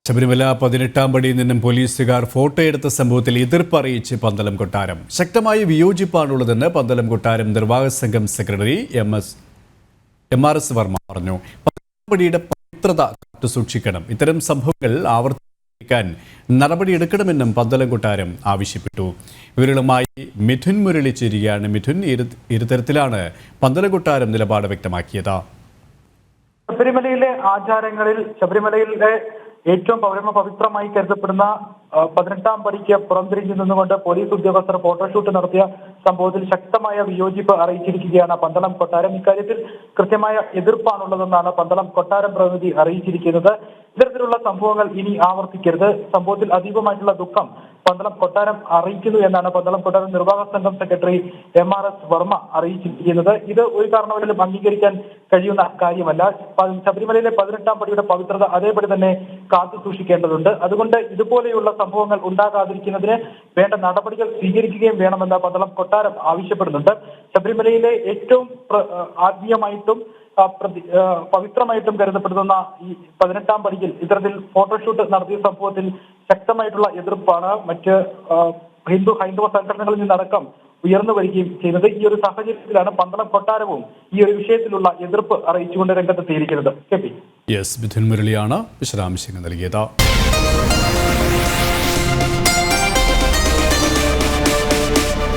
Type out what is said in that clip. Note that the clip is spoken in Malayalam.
ശബരിമല 18-ാം പടിയിൽ നിന്നും പോലീസുകാർ ഫോട്ടോയെടുത്ത സംഭവത്തിൽ എതിർപ്പ് അറിയിച്ച് പന്തളം കൊട്ടാരം. ശക്തമായ വിയോജിപ്പാണുള്ളതെന്ന് പന്തളം കൊട്ടാരം നിർവാഹക സംഘം സെക്രട്ടറി MRS വർമ്മ പറഞ്ഞു. 18-ാം പടിയുടെ പവിത്രത കാത്തുസൂക്ഷിക്കണം. ഇത്തരം സംഭവങ്ങൾ ആവർത്തിക്കാൻ നടപടിയെടുക്കണമെന്നും പന്തളം കൊട്ടാരം ആവശ്യപ്പെട്ടു. ഇവരുമായി മിഥുൻ മുരളി ചേരുകയാണ്. മിഥുൻ, ഇരുതരത്തിലാണ് പന്തളം കൊട്ടാരം നിലപാട് വ്യക്തമാക്കിയത്. ശബരിമലയിലെ ആചാരങ്ങളിൽ ശബരിമലയിലെ ഏറ്റവും പവിത്രമായി കരുതപ്പെടുന്ന 18-ാം പടിക്ക് പുറംതിരിഞ്ഞു നിന്നുകൊണ്ട് പോലീസ് ഉദ്യോഗസ്ഥർ ഫോട്ടോഷൂട്ട് നടത്തിയ സംഭവത്തിൽ ശക്തമായ വിയോജിപ്പ് അറിയിച്ചിരിക്കുകയാണ് പന്തളം കൊട്ടാരം. ഇക്കാര്യത്തിൽ കൃത്യമായ എതിർപ്പാണുള്ളതെന്നാണ് പന്തളം കൊട്ടാരം പ്രതിനിധി അറിയിച്ചിരിക്കുന്നത്. ഇത്തരത്തിലുള്ള സംഭവങ്ങൾ ഇനി ആവർത്തിക്കരുത്. സംഭവത്തിൽ അതീവമായിട്ടുള്ള ദുഃഖം പന്തളം കൊട്ടാരം അറിയിക്കുന്നു എന്നാണ് പന്തളം കൊട്ടാരം നിർവാഹക സംഘം സെക്രട്ടറി MRS വർമ്മ അറിയിച്ചിരിക്കുന്നത്. ഇത് ഒരു കാരണവശാലും അംഗീകരിക്കാൻ കഴിയുന്ന കാര്യമല്ല. ശബരിമലയിലെ 18-ാം പടിയുടെ പവിത്രത അതേപടി തന്നെ കാത്തു സൂക്ഷിക്കേണ്ടതുണ്ട്. അതുകൊണ്ട് ഇതുപോലെയുള്ള സംഭവങ്ങൾ ഉണ്ടാകാതിരിക്കുന്നതിന് വേണ്ട നടപടികൾ സ്വീകരിക്കുകയും വേണമെന്ന് പന്തളം കൊട്ടാരം ആവശ്യപ്പെടുന്നുണ്ട്. ശബരിമലയിലെ ഏറ്റവും ആത്മീയമായിട്ടും പവിത്രമായിട്ടും കരുതപ്പെടുന്ന ഈ 18-ാം പടിയിൽ ഇത്തരത്തിൽ ഫോട്ടോഷൂട്ട് നടത്തിയ സംഭവത്തിൽ ശക്തമായിട്ടുള്ള എതിർപ്പാണ് മറ്റ് ഹൈന്ദവ സംഘടനകളിൽ നിന്നടക്കം ഉയർന്നു വരികയും ചെയ്യുന്നത്. ഈ ഒരു സാഹചര്യത്തിലാണ് പന്തളം കൊട്ടാരവും ഈ ഒരു വിഷയത്തിലുള്ള എതിർപ്പ് അറിയിച്ചുകൊണ്ട് രംഗത്തെത്തിയിരിക്കുന്നത്. മിഥുൻ മുരളിയാണ് വിശദാംശങ്ങൾ നൽകിയത്.